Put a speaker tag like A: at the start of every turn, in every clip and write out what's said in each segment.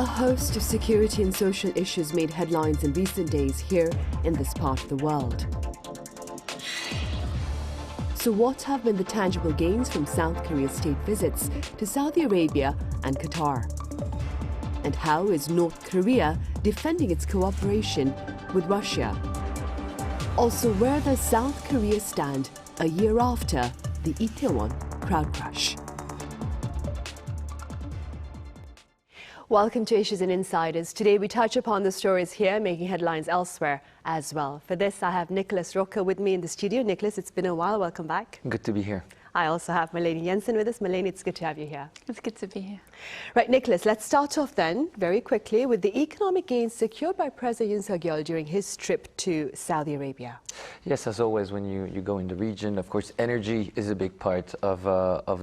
A: A host of security and social issues made headlines in recent days here in this part of the world. So what have been the tangible gains from South Korea's state visits to Saudi Arabia and Qatar? And how is North Korea defending its cooperation with Russia? Also, where does South Korea stand a year after the Itaewon crowd crush? Welcome to Issues and Insiders. Today we touch upon the stories here making headlines elsewhere as well. For this, I have Nicolas Rocca with me in the studio. Nicolas, it's been a while. Welcome back.
B: Good to be here.
A: I also have Malene Jensen with us. Malene, it's good to have you here.
C: It's good to be here.
A: Right, Nicolas, let's start off then very quickly with the economic gains secured by President Yoon Suk Yeol during his trip to Saudi Arabia.
B: Yes, as always, when you go in the region, of course, energy is a big part of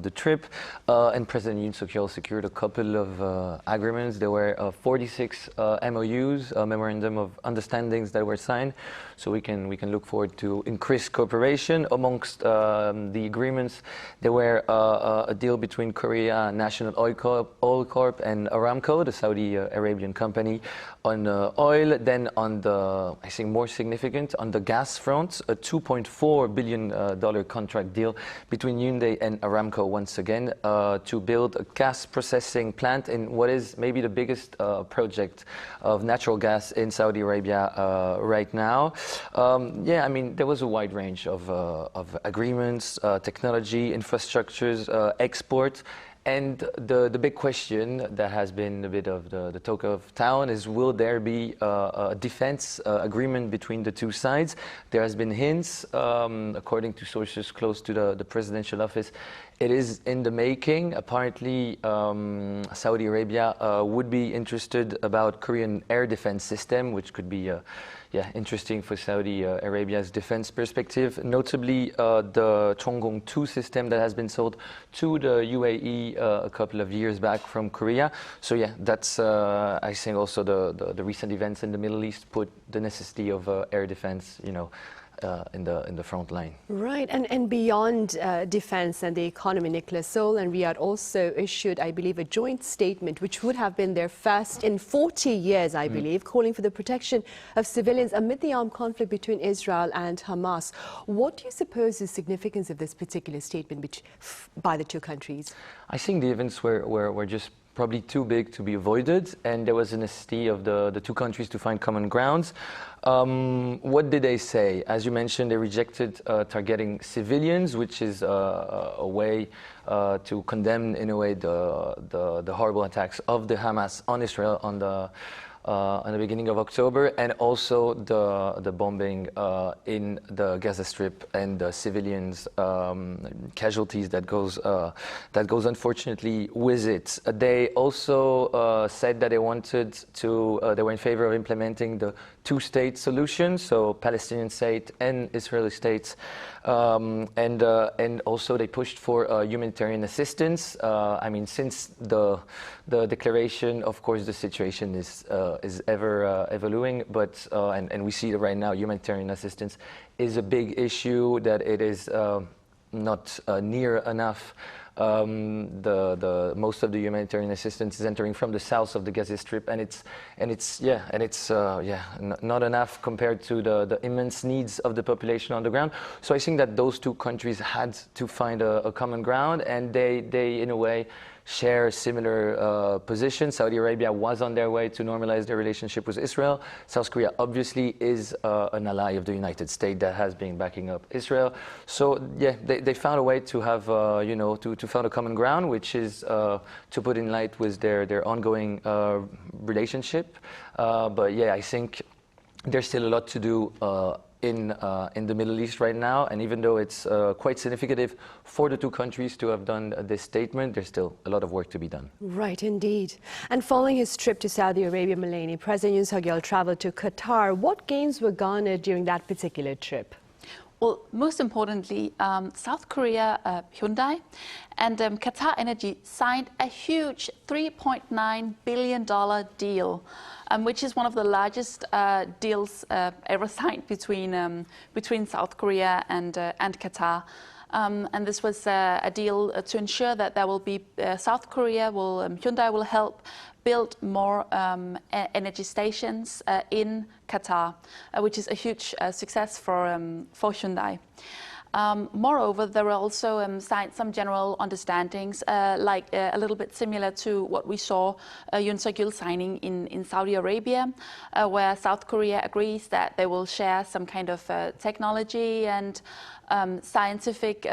B: the trip. And President Yoon Suk Yeol secured a couple of agreements. There were 46 MOUs, Memorandum of Understandings that were signed. So we can look forward to increased cooperation. Amongst the agreements, there were a deal between Korea National Oil Corp and Aramco, the Saudi Arabian company, on oil. Then on the, I think more significant, on the gas front, a $2.4 billion contract deal between Hyundai and Aramco once again to build a gas processing plant in what is maybe the biggest project of natural gas in Saudi Arabia right now. Yeah, I mean, there was a wide range of agreements, technology, infrastructures, export. And the big question that has been a bit of the talk of town is, will there be a defense agreement between the two sides? There has been hints, according to sources close to the presidential office. It is in the making. Apparently, Saudi Arabia would be interested about Korean air defense system, which could be interesting for Saudi Arabia's defense perspective. Notably, the Chonggong-2 system that has been sold to the UAE a couple of years back from Korea. So yeah, that's I think also the recent events in the Middle East put the necessity of air defense, you know, in the front line.
A: Right, and beyond defense and the economy, Nicolas, Seoul and Riyadh also issued, I believe, a joint statement, which would have been their first in 40 years, I believe, calling for the protection of civilians amid the armed conflict between Israel and Hamas. What do you suppose is the significance of this particular statement by the two countries?
B: I think the events were just probably too big to be avoided, and there was a necessity of the two countries to find common grounds. What did they say? As you mentioned, they rejected targeting civilians, which is a way to condemn, in a way, the horrible attacks of the Hamas on Israel on the beginning of October, and also the bombing in the Gaza Strip and the civilians casualties that goes unfortunately with it. They also said that they wanted to, they were in favor of implementing the two-state solution, so Palestinian state and Israeli states, and also they pushed for humanitarian assistance. I mean, since the declaration, of course, the situation is ever evolving, but and we see that right now humanitarian assistance is a big issue, that it is not near enough. Most of the humanitarian assistance is entering from the south of the Gaza Strip, and it's not enough compared to the immense needs of the population on the ground. So I think that those two countries had to find a common ground, and they in a way share similar positions. Saudi Arabia was on their way to normalize their relationship with Israel. South Korea obviously is an ally of the United States that has been backing up Israel. So yeah, they found a way to have, you know, to find a common ground, which is to put in light with their ongoing relationship. But yeah, I think there's still a lot to do in the Middle East right now, and even though it's quite significant for the two countries to have done this statement, there's still a lot of work to be done.
A: Right, indeed. And following his trip to Saudi Arabia, Malene, President Yoon Suk Yeol traveled to Qatar. What gains were garnered during that particular trip?
C: Well, most importantly, South Korea, Hyundai, and Qatar Energy signed a huge $3.9 billion deal, which is one of the largest deals ever signed between South Korea and Qatar. And this was a deal to ensure that there will be Hyundai will help build more energy stations in Qatar, which is a huge success for Hyundai. Moreover, there were also signed some general understandings, like a little bit similar to what we saw Yoon Suk Yeol signing in Saudi Arabia, where South Korea agrees that they will share some kind of technology and scientific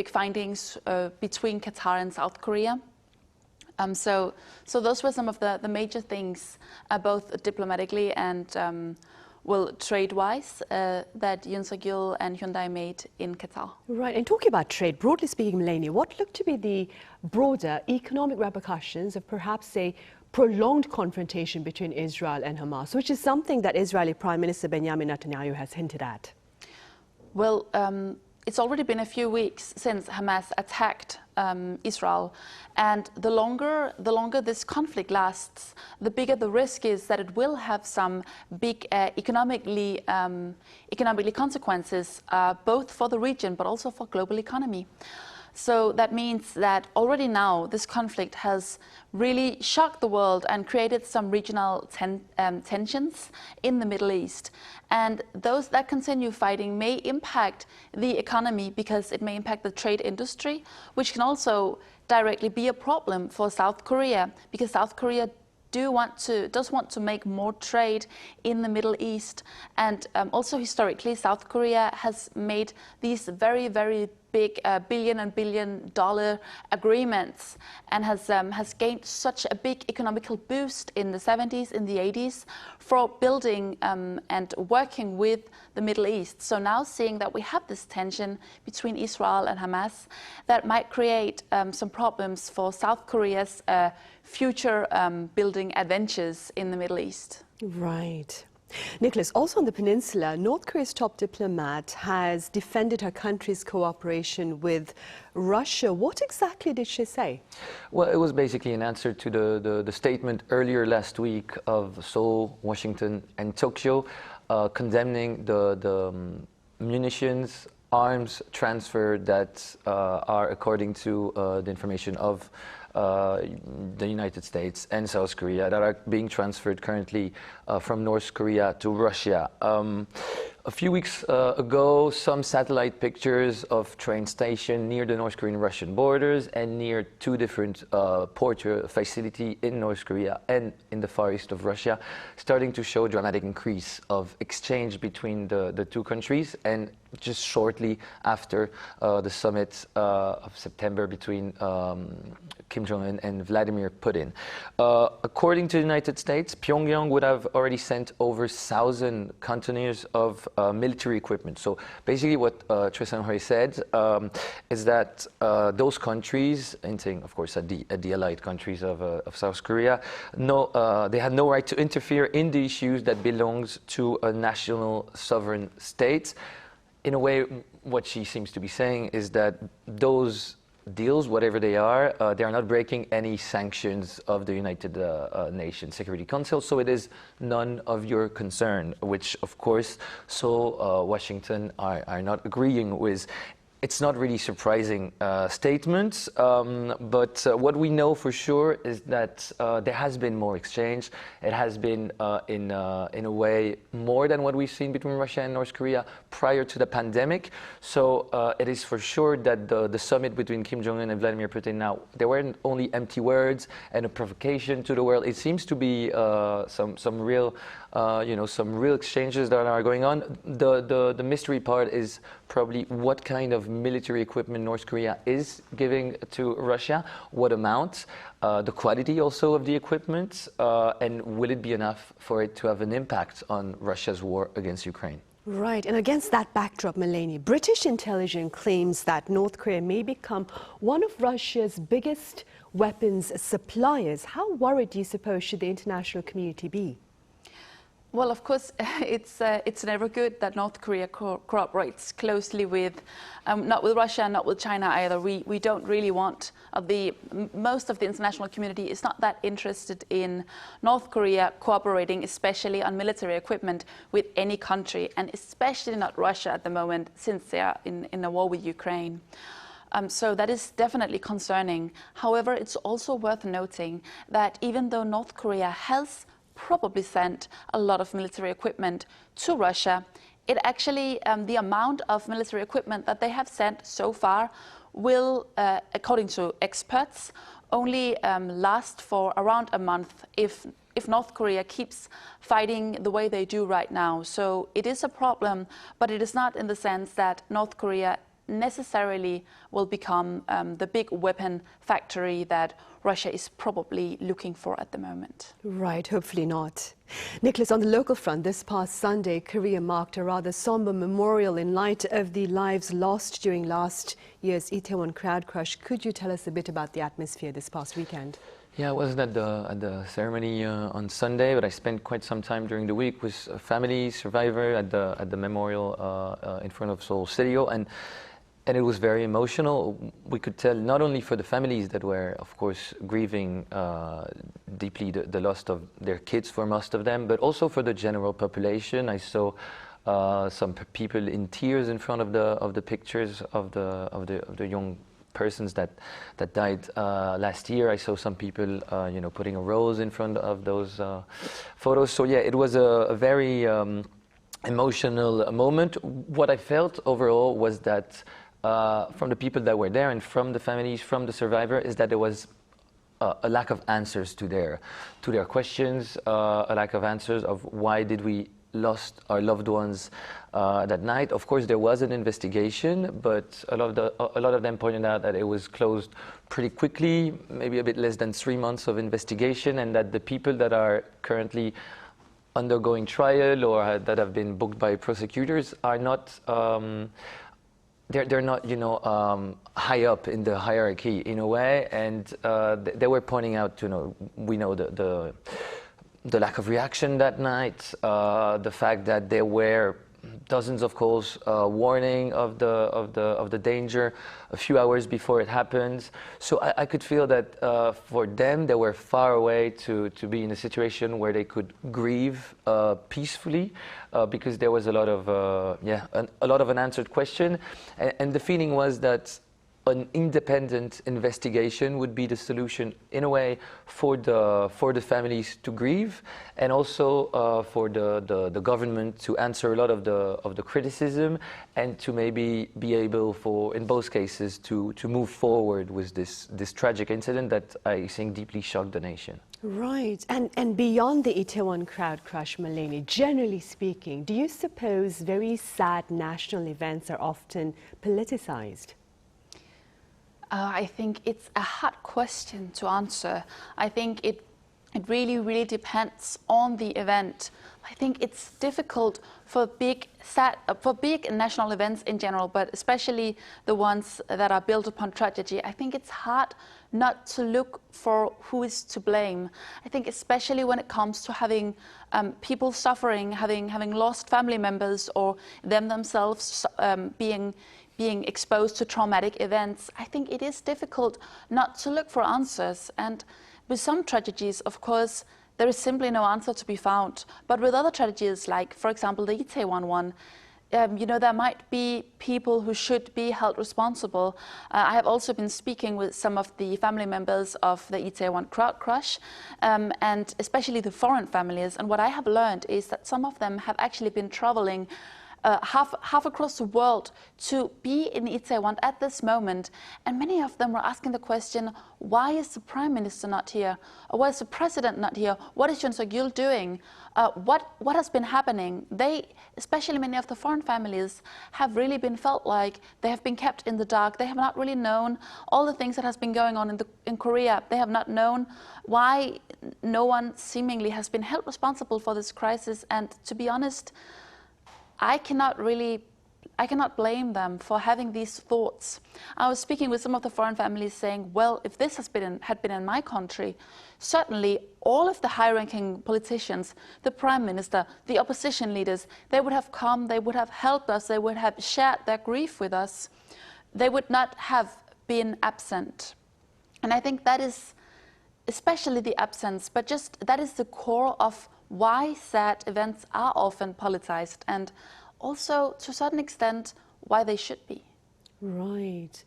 C: findings between Qatar and South Korea. So those were some of the major things, both diplomatically and trade-wise, that Yoon Suk Yeol and Hyundai made in Qatar.
A: Right, and talking about trade, broadly speaking, Malene, what look to be the broader economic repercussions of perhaps a prolonged confrontation between Israel and Hamas, which is something that Israeli Prime Minister Benjamin Netanyahu has hinted at?
C: Well, it's already been a few weeks since Hamas attacked Israel, and the longer this conflict lasts, the bigger the risk is that it will have some big economically consequences, both for the region but also for global economy. So that means that already now this conflict has really shocked the world and created some regional tensions in the Middle East. And those that continue fighting may impact the economy because it may impact the trade industry, which can also directly be a problem for South Korea, because South Korea does want to make more trade in the Middle East. And also historically, South Korea has made these very, very big billion dollar agreements and has gained such a big economical boost in the 70s, in the 80s for building and working with the Middle East. So now seeing that we have this tension between Israel and Hamas, that might create some problems for South Korea's future building adventures in the Middle East.
A: Right. Nicholas, also on the peninsula, North Korea's top diplomat has defended her country's cooperation with Russia. What exactly did she say?
B: Well, it was basically an answer to the statement earlier last week of Seoul, Washington, and Tokyo, condemning the munitions, arms transfer that are, according to the information of the United States and South Korea, that are being transferred currently from North Korea to Russia. A few weeks ago, some satellite pictures of train station near the North Korean-Russian borders and near two different port facilities in North Korea and in the far east of Russia, starting to show a dramatic increase of exchange between the two countries, and just shortly after the summit of September between Kim Jong-un and Vladimir Putin. According to the United States, Pyongyang would have already sent over 1,000 containers of military equipment. So basically what Tristan Hui said is that those countries, hinting of course at the allied countries of South Korea, they had no right to interfere in the issues that belongs to a national sovereign state. In a way, what she seems to be saying is that those deals, whatever they are not breaking any sanctions of the United Nations Security Council, so it is none of your concern, which of course Washington are not agreeing with. It's not really surprising statements, but what we know for sure is that there has been more exchange. It has been, in a way, more than what we've seen between Russia and North Korea prior to the pandemic. So it is for sure that the summit between Kim Jong-un and Vladimir Putin now, there weren't only empty words and a provocation to the world. It seems to be some real exchanges that are going on. The mystery part is probably what kind of military equipment North Korea is giving to Russia, what amount, the quality also of the equipment, and will it be enough for it to have an impact on Russia's war against Ukraine?
A: Right, and against that backdrop, Malene, British intelligence claims that North Korea may become one of Russia's biggest weapons suppliers. How worried do you suppose should the international community be?
C: Well, of course, it's never good that North Korea cooperates closely with, not with Russia, not with China either. We don't really want, most of the international community is not that interested in North Korea cooperating, especially on military equipment, with any country, and especially not Russia at the moment, since they are in a war with Ukraine. So that is definitely concerning. However, it's also worth noting that even though North Korea has probably sent a lot of military equipment to Russia, it actually, the amount of military equipment that they have sent so far will, according to experts, only last for around a month if North Korea keeps fighting the way they do right now. So it is a problem, but it is not in the sense that North Korea necessarily will become the big weapon factory that Russia is probably looking for at the moment.
A: Right, hopefully not. Nicholas, on the local front, this past Sunday, Korea marked a rather somber memorial in light of the lives lost during last year's Itaewon crowd crush. Could you tell us a bit about the atmosphere this past weekend?
B: Yeah, I wasn't at the ceremony on Sunday, but I spent quite some time during the week with a family survivor at the memorial in front of Seoul City, and it was very emotional. We could tell not only for the families that were, of course, grieving deeply the loss of their kids for most of them, but also for the general population. I saw some people in tears in front of the pictures of the young persons that died last year. I saw some people, putting a rose in front of those photos. So yeah, it was a very emotional moment. What I felt overall was that from the people that were there and from the families, from the survivor, is that there was a lack of answers to their questions, a lack of answers of why did we lost our loved ones that night. Of course, there was an investigation, but a lot of them pointed out that it was closed pretty quickly, maybe a bit less than 3 months of investigation, and that the people that are currently undergoing trial or that have been booked by prosecutors are not. They're not, high up in the hierarchy in a way, and they were pointing out, we know the lack of reaction that night, the fact that there were dozens of calls warning of the danger a few hours before it happened. So I could feel that for them, they were far away to be in a situation where they could grieve peacefully, because there was a lot of unanswered question, and the feeling was that an independent investigation would be the solution in a way for the families to grieve, and also for the government to answer a lot of the criticism, and to maybe be able for, in both cases, to move forward with this tragic incident that I think deeply shocked the nation.
A: Right, and beyond the Itaewon crowd crush, Malene, generally speaking, do you suppose very sad national events are often politicized?
C: I think it's a hard question to answer. I think it really depends on the event. I think it's difficult for big national events in general, but especially the ones that are built upon tragedy. I think it's hard not to look for who is to blame. I think especially when it comes to having people suffering, having lost family members, or themselves being exposed to traumatic events, I think it is difficult not to look for answers. And with some tragedies, of course, there is simply no answer to be found. But with other tragedies, like, for example, the Itaewon one, there might be people who should be held responsible. I have also been speaking with some of the family members of the Itaewon crowd crush, and especially the foreign families. And what I have learned is that some of them have actually been traveling half across the world to be in Itaewon at this moment, and many of them were asking the question, why is the Prime Minister not here? Or why is the President not here? What is Yoon Suk Yeol doing? What has been happening? They, especially many of the foreign families, have really been felt like they have been kept in the dark. They have not really known all the things that has been going on in Korea. They have not known why no one seemingly has been held responsible for this crisis. And to be honest, I cannot really blame them for having these thoughts. I was speaking with some of the foreign families saying, well, if this had been in my country, certainly all of the high-ranking politicians, the prime minister, the opposition leaders, they would have come, they would have helped us, they would have shared their grief with us. They would not have been absent. And I think that is especially the absence, but just that is the core of why sad events are often politicized, and also to a certain extent why they should be.
A: Right.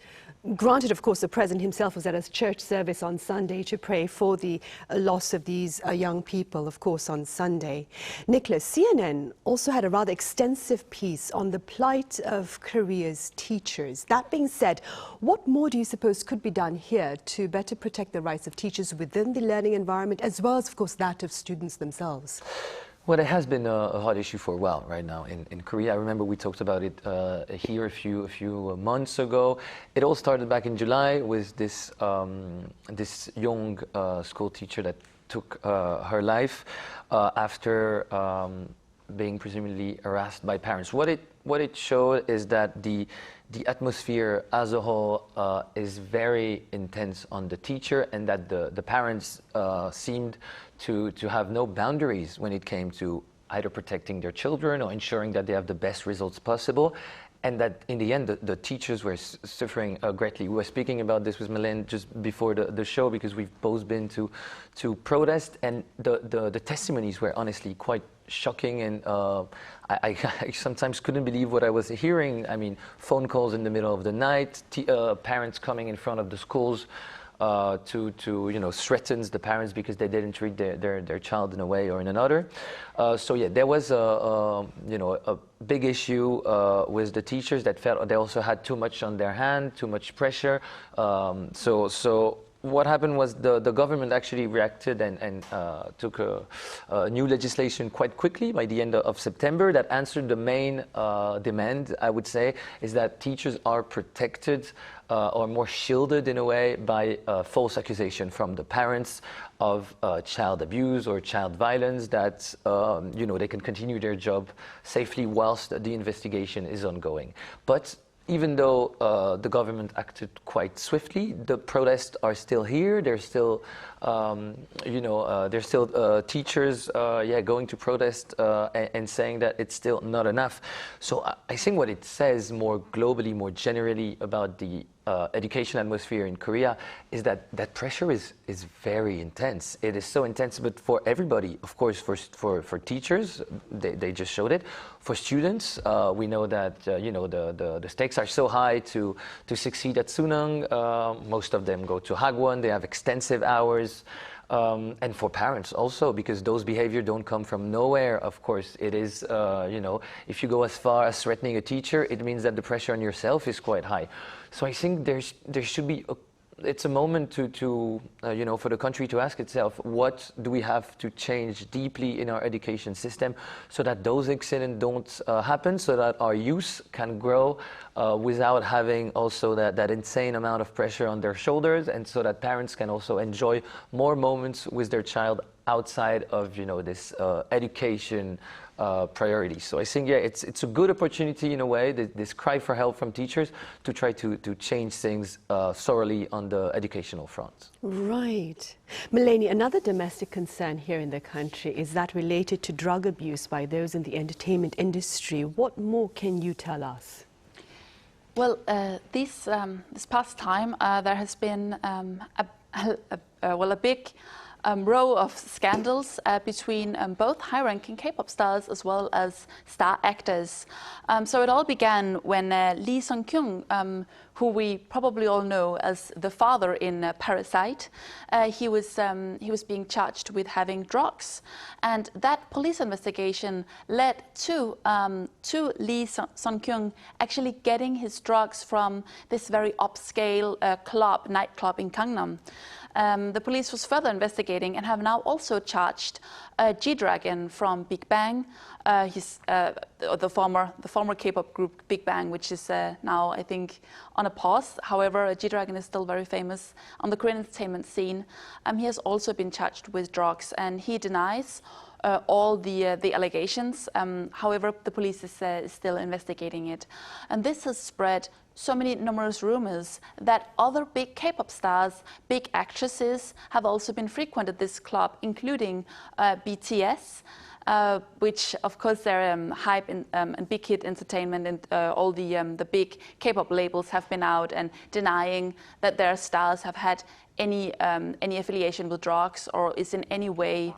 A: Granted, of course, the President himself was at a church service on Sunday to pray for the loss of these young people, of course, on Sunday. Nicolas, CNN also had a rather extensive piece on the plight of Korea's teachers. That being said, what more do you suppose could be done here to better protect the rights of teachers within the learning environment, as well as, of course, that of students themselves?
B: Well, it has been a hot issue for a while right now in Korea. I remember we talked about it here a few months ago. It all started back in July with this this young school teacher that took her life after being presumably harassed by parents. What it showed is that the atmosphere as a whole is very intense on the teacher, and that the parents seemed to have no boundaries when it came to either protecting their children or ensuring that they have the best results possible. And that in the end, the teachers were suffering greatly. We were speaking about this with Malene just before the show, because we've both been to protest, and the testimonies were honestly quite shocking, and I sometimes couldn't believe what I was hearing. I mean, phone calls in the middle of the night, parents coming in front of the schools to threatens the parents because they didn't treat their child in a way or in another. So yeah, there was a big issue with the teachers that felt they also had too much on their hand, too much pressure. So what happened was the government actually reacted and took a new legislation quite quickly by the end of September that answered the main demand, I would say, is that teachers are protected or more shielded in a way by false accusation from the parents of child abuse or child violence, that they can continue their job safely whilst the investigation is ongoing. But even though the government acted quite swiftly, the protests are still here. There's still, teachers, going to protest and saying that it's still not enough. So I think what it says more globally, more generally about the education atmosphere in Korea is that pressure is very intense. It is so intense, but for everybody, of course, for teachers, they just showed it. For students, we know that the stakes are so high to succeed at Sunang. Most of them go to Hagwon. They have extensive hours. And for parents also, because those behaviors don't come from nowhere. Of course, it is, if you go as far as threatening a teacher, it means that the pressure on yourself is quite high. So I think there should be, it's a moment to for the country to ask itself, what do we have to change deeply in our education system so that those incidents don't happen, so that our youth can grow without having also that insane amount of pressure on their shoulders, and so that parents can also enjoy more moments with their child outside of this education priority. So I think it's a good opportunity in a way, this cry for help from teachers, to try to change things thoroughly on the educational front.
A: Right. Malene, another domestic concern here in the country is that related to drug abuse by those in the entertainment industry. What more can you tell us?
C: Well, this past time there has been a big row of scandals between both high-ranking K-pop stars as well as star actors. So it all began when Lee Sung-kyung, who we probably all know as the father in Parasite, he was being charged with having drugs, and that police investigation led to Lee Sung-kyung actually getting his drugs from this very upscale nightclub in Gangnam. The police was further investigating and have now also charged G-Dragon from Big Bang, the former K-pop group Big Bang, which is now, I think, on a pause. However, G-Dragon is still very famous on the Korean entertainment scene. He has also been charged with drugs, and he denies all the allegations. However, the police is still investigating it. And this has spread so many numerous rumors that other big K-pop stars, big actresses, have also been frequented this club, including BTS, which of course they're hype and big hit entertainment, and all the big K-pop labels have been out and denying that their stars have had any affiliation with drugs or is in any way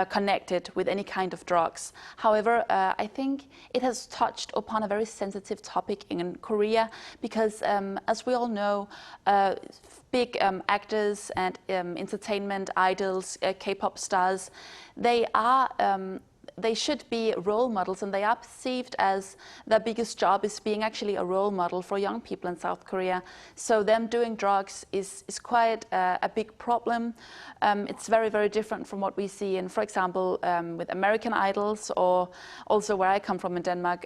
C: connected with any kind of drugs. However, I think it has touched upon a very sensitive topic in Korea because, as we all know, big actors and entertainment idols, K-pop stars, they should be role models, and they are perceived as their biggest job is being actually a role model for young people in South Korea. So them doing drugs is quite a big problem. It's very, very different from what we see in, for example, with American idols, or also where I come from in Denmark.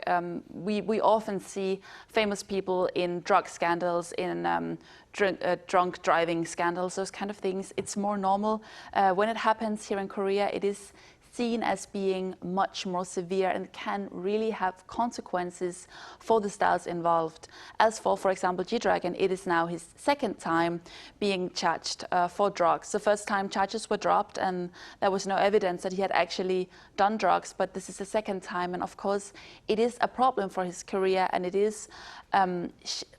C: We often see famous people in drug scandals, in drunk driving scandals, those kind of things. It's more normal. When it happens here in Korea, it is seen as being much more severe and can really have consequences for the stars involved. As for example, G-Dragon, it is now his second time being charged for drugs. The first time charges were dropped and there was no evidence that he had actually done drugs, but this is the second time, and of course it is a problem for his career, and it is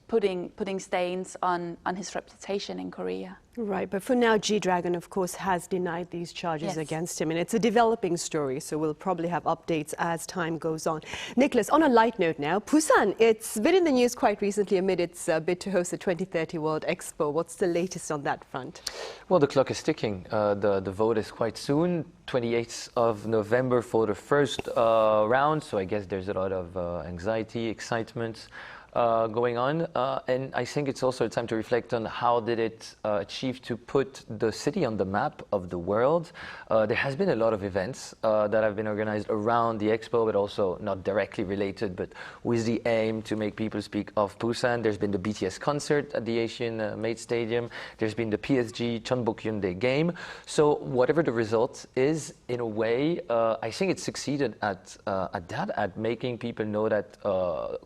C: putting stains on his reputation in Korea.
A: Right, but for now, G-Dragon, of course, has denied these charges against him, and it's a developing story, so we'll probably have updates as time goes on. Nicholas, on a light note now, Busan, it's been in the news quite recently amid its bid to host the 2030 World Expo. What's the latest on that front?
B: Well, the clock is ticking. The vote is quite soon, 28th of November for the first round, so I guess there's a lot of anxiety, excitement going on, and I think it's also a time to reflect on how did it achieve to put the city on the map of the world. There has been a lot of events that have been organized around the expo, but also not directly related, but with the aim to make people speak of Busan. There's been the BTS concert at the Asian Made Stadium. There's been the PSG Cheonbuk Hyundai game. So whatever the result is, in a way, I think it succeeded at that, at making people know that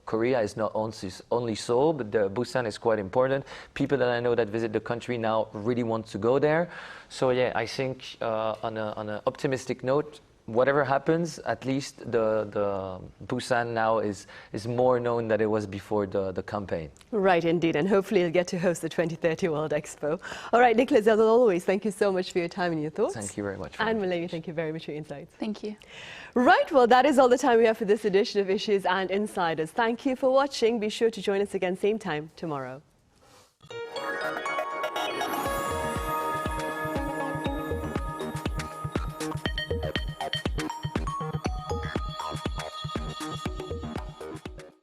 B: Korea is not only Seoul, but Busan is quite important. People that I know that visit the country now really want to go there. So yeah, I think on an optimistic note, whatever happens, at least the Busan now is more known than it was before the campaign.
A: Right, indeed, and hopefully you'll get to host the 2030 World Expo. All right, Nicholas, as always, thank you so much for your time and your thoughts.
B: Thank you very much.
A: And Malene, thank you very much for your insights.
C: Thank you.
A: Right, well, that is all the time we have for this edition of Issues and Insiders. Thank you for watching. Be sure to join us again same time tomorrow.